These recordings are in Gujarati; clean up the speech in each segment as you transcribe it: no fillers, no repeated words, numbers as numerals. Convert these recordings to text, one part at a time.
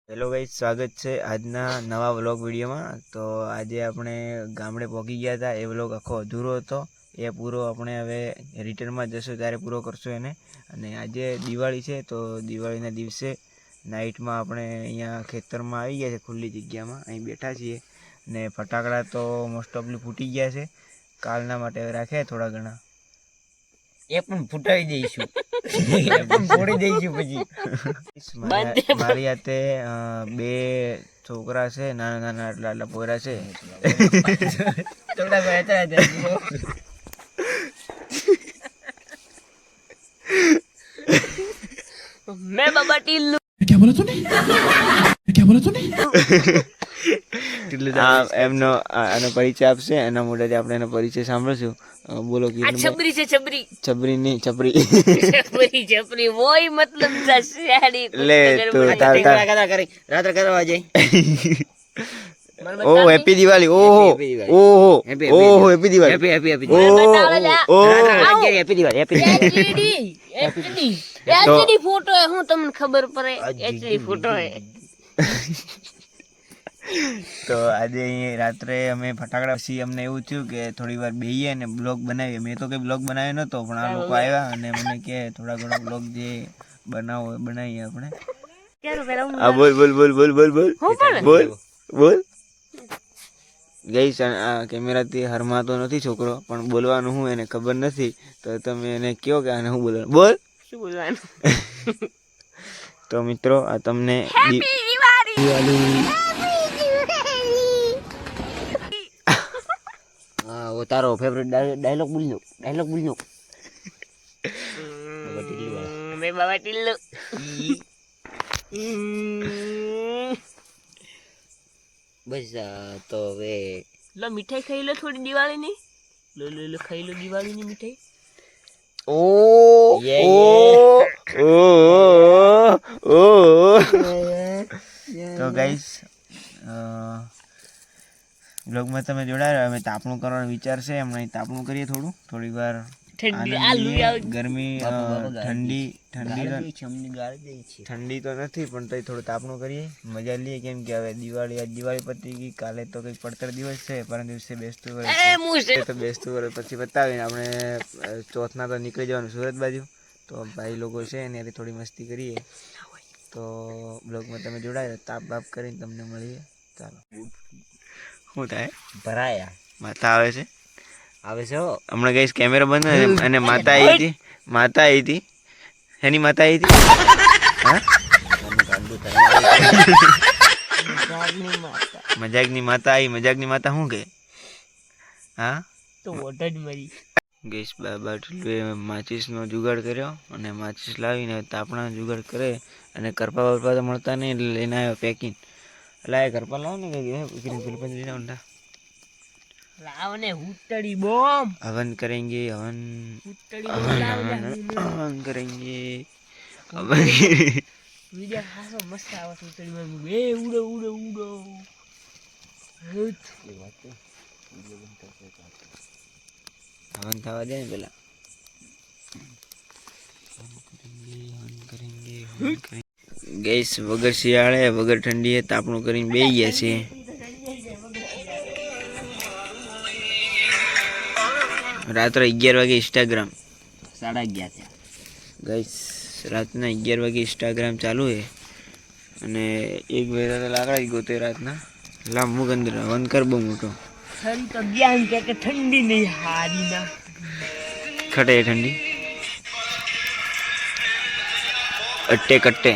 હેલો ગાઈસ, સ્વાગત છે આજના નવા વ્લોગ વિડીયોમાં। તો આજે આપણે ગામડે પહોંચી ગયા હતા। એ વ્લોગ આખો અધૂરો હતો, એ પૂરો આપણે હવે રિટર્નમાં જશું ત્યારે પૂરો કરશું એને। અને આજે દિવાળી છે, તો દિવાળીના દિવસે નાઇટમાં આપણે અહીંયા ખેતરમાં આવી ગયા છે, ખુલ્લી જગ્યામાં અહીં બેઠા છીએ। ને ફટાકડા તો મોસ્ટ ઓફલી ફૂટી ગયા છે, કાલના માટે હવે રાખ્યા થોડા ઘણા, એ પણ ફૂટાવી દઈશું, એ પણ ફોડી દઈશું પછી। મારી હાથે બે છોકરા છે, નાના નાના આટલા આટલા પોયરા છે। मैं बाबा टिल्लू। क्या बोला तूने? क्या बोला तूने? એમનો આનો પરિચય આપશે, એના મોઢેથી આપણે એનો પરિચય સાંભળશું। બોલો आ छबरी से छबरी છબરી નહીં, છબરી छबरी छबरी वही मतलब था सियाड़ी ले तो तार करी रात करवा जाए। ओ हैप्पी दिवाली, ओहो ओहो ओहो happy Diwali, happy happy happy happy Diwali, happy HD HD HD photo है, हूं તમને ખબર પડે एचडी फोटो है। તો આજે અહીં રાત્રે અમે ફટાકડા પછી અમને એવું થયું કે થોડી વાર બેહીએ અને બ્લોગ બનાવીએ। મેં તો કંઈ બ્લોગ બનાવ્યો નહોતો, પણ આ લોકો આવ્યા અને મને કહે થોડા ઘણો બ્લોગ જે બનાવો એ બનાવીએ આપણે। હા બોલ બોલ બોલ બોલ બોલ બોલ બોલ બોલ ગઈશ। આ કેમેરાથી હરમાતો નથી છોકરો, પણ બોલવાનું હું એને ખબર નથી, તો તમે એને કહો કે આને શું બોલવાનું, બોલ શું બોલવાનું। તો મિત્રો આ તમને દિવાળી हाँ वो तारो फेवरेट डायलॉग बोल लो, डायलॉग बोल लो। मैं बाबा टिल्लू। बस तो वे लो मिठाई खाई लो थोड़ी दिवाली नहीं, लो लो लो खाई लो दिवाली नहीं मिठाई। ओ ये ओ ओ તો ગાઈસ બ્લોગમાં તમે જોડાયા। અમે તાપણું કરવાનો વિચાર છે, હમણાં તાપણું કરીએ થોડી વાર। ગરમી ઠંડી ઠંડી તો નથી, પણ તોય થોડું તાપણું કરીએ, મજા લઈએ, કેમ કે હવે દિવાળી આજ દિવાળી પતી ગઈ, કાલે તો કંઈક પડતર દિવસ છે, પરમ દિવસે બેસતું વર્ષ, તો બેસતું વર્ષ પછી બતાવીને આપણે ચોથના તો નીકળી જવાનું સુરત બાજુ। તો ભાઈ લોકો છે એની થોડી મસ્તી કરીએ। તો બ્લોગમાં તમે જોડાય, તાપ બાપ કરીને તમને મળીએ। ચાલો, શું થાય भराया માતા આવે છે, आवे से हो હમણાં ગઈશ કેમેરા બંધ અને માતા આવી હતી એની માતા આવી હતી। હા મજાકની માતા આવી, મજાકની માતા શું કે? હા तो वोटर मरी ગઈશ બાટલુએ માચીસનો જુગાડ કર્યો અને માચીસ લાવીને તાપણા જુગાડ કરે, અને કરપા બરપા તો મળતા નહીં એટલે લઈને આવ્યો પેકિંગ। એટલે એ કરપા લાવો ને કંઈક ઊંડા लावने हुट्टड़ी बम हवन करेंगे, हवन हुट्टड़ी हवन बम लाव जा हवन करेंगे हवन। वीडियो खासो मस्त आवाज हुट्टड़ी बम ए उड़ो उड़ो उड़ो हुट हवन થવા દે ને પેલા। હવન કરેંગે ગેસ વગર શિયાળે વગર ઠંડીએ તાપણું કરીને બેસી ગયા છે। રાત્રે 11 વાગે ઇન્સ્ટાગ્રામ 11:30 थे ગાઈસ, રાતના 11 વાગે ઇન્સ્ટાગ્રામ ચાલુ છે, અને એક વેરા તો લાકડા જ ગોતે રાતના લાંબુ અંદર હવન કર બહુ મોટો खरी तो ज्ञान के ठंडी नहीं हारी ना ખટે ઠંડી અટ્ટે કટ્ટે।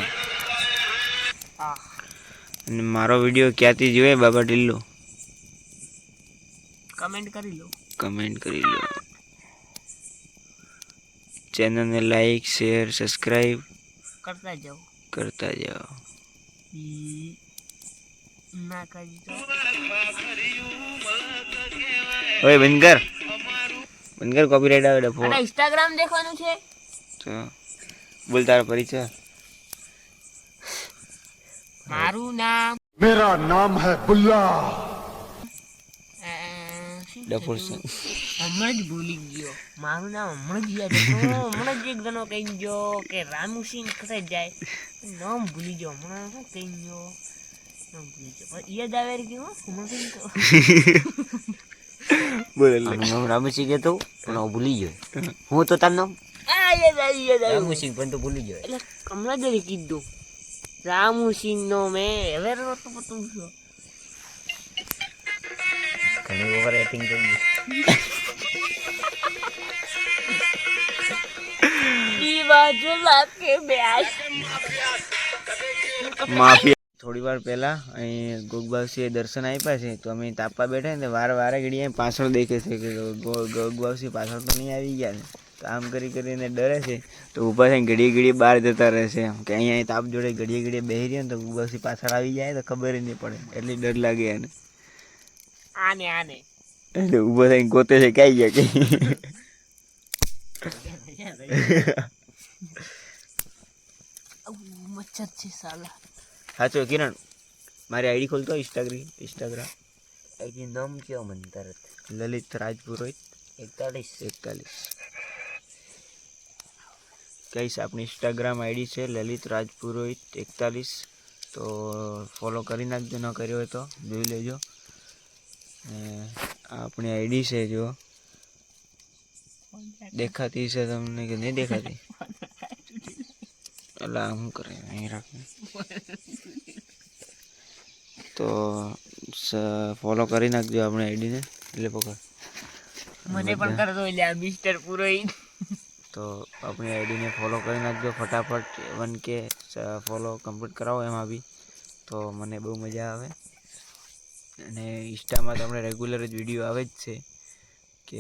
અને મારો વિડીયો ક્યાંથી જોયે બાબા ઢિલ્લો, कमेंट करी लो, કમેન્ટ કરી લો, ચેનલને લાઈક શેર સબસ્ક્રાઈબ करता जाओ કરતા જાઓ। ना करी तो ઓય બંધ કર કોપીરાઈટ આવે ડફો। અને ઇન્સ્ટાગ્રામ દેખવાનું છે, તો બોલ તારો પરિચય। મારું નામ मेरा नाम है बुल्ला। ડફોર છે. હમણાં જ ભૂલી ગયો મારું નામ હમણાં જ યાદ હતું. હમણાં જ એક જણો કહી ગયો કે રામુસિંહ ખસે જાય નામ ભૂલી ગયો હમણાં શું કહી ગયો નામ ભૂલી ગયો પણ યાદ આવે કે હું હમણાં તો બોલ આનું નામ રામસિંહ કહેતો પણ હું ભૂલી ગયો. હું તો તારું નામ આ યાદ આવ્યું રામસિંહ પણ તો ભૂલી ગયો. એટલે હમણાં જ કીધું રામુસિંહ નો મેં હવે રોતો પતું છું ઘણી ઓવર એક્ટિંગ કરી ગઈ. બાજુ લાગે બેસ માફી. થોડી વાર પહેલા અહીં ગોગબાવસિંહ દર્શન આપ્યા છે તો અમે તાપવા બેઠા ને વારે ઘડી અહીં પાછળ દેખે છે કે ગોગબાવસિંહ પાછળ તો નહીં આવી ગયા ને તો આમ કરીને ડરે છે તો ઊભા થઈને ઘડીએ બહાર જતા રહે છે કે અહીંયા તાપ જોડે ઘડીએ બેસી રહ્યા ને તો ગોગબાવસિંહ પાછળ આવી જાય તો ખબર જ નહીં પડે એટલી ડર લાગે એને આને એટલે ઊભો થઈને ગોતે છે ક્યાં ગયા કે મચ્છર છે સાલા સાચો કિરણ મારી આઈડી ખોલતો ઇન્સ્ટાગ્રામ એનું નામ કયો મને તરત લલિત રાજપુરોહિત 41 કહીશ આપણી ઇન્સ્ટાગ્રામ આઈડી છે લલિત રાજપુરોહિત 41 તો ફોલો કરી નાખજો ન કર્યો હોય તો જોઈ લેજો ને આ આપણી આઈડી છે જો દેખાતી છે તમને કે નહીં દેખાતી એટલે શું કરે અહીં રાખે તો ફોલો કરી નાખજો આપણે આઈડીને એટલે પકડ મને પણ કરતો એટલે આ મિસ્ટર પુરોહિત તો આપણી આઈડીને ફોલો કરી નાખજો ફટાફટ 1K ફોલો કમ્પ્લીટ કરાવો એમાં બી તો મને બહુ મજા આવે અને ઇન્સ્ટામાં તો આપણે રેગ્યુલર જ વિડીયો આવે જ છે કે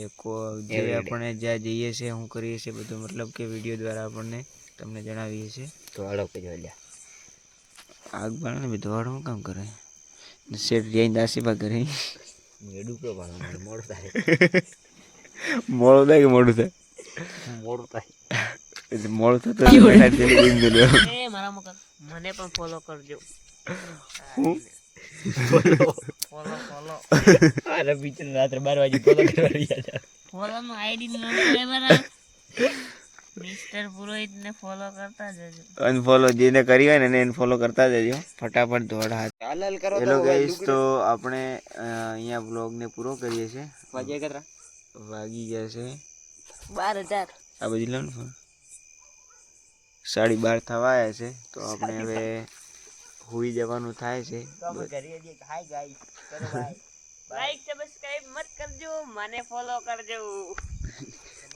જે આપણે જ્યાં જઈએ છીએ શું કરીએ છીએ બધું મતલબ કે વિડીયો દ્વારા આપણને તમને જણાવીએ છીએ તો હળો કજો લ્યા આગ બાળે ને બધું વાળું કામ કરે શેઠ જઈને દાસીબા કરે ડૂબો પાડો મોડું થાય મોડું થાય કે મોડું થાય મોડું થાય મોડું થતું એ મારા મગર મને પણ ફોલો કરજો ફોલો અરે બીચર રાત્રે 12 વાગે ફોલો કરવા ગયા ફોલો નું આઈડી નામ છે બરા મિસ્ટર પુરોહિત ને ફોલો કરતા જજો અનફોલો જેને કરી હોય ને એને અનફોલો કરતા જજો ફટાફટ દોડ હાથ ચાલલ કરો હેલો ગાઈસ તો આપણે અહીંયા બ્લોગને પૂરો કરીએ છીએ વાગે કતરા વાગી ગયા છે 12,000 આ બધી લો ને ફોન 12:30 થવા આવ્યા છે તો આપણે હવે હુઈ જવાનું થાય છે હાય ગાઈસ ચલો બાય લાઈક સબસ્ક્રાઇબ મત કરજો મને ફોલો કરજો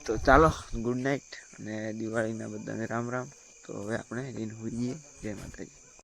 તો ચાલો ગુડ નાઇટ અને દિવાળીના બધાને રામ રામ તો હવે આપણે જઈને હુઈ જઈએ જય માતાજી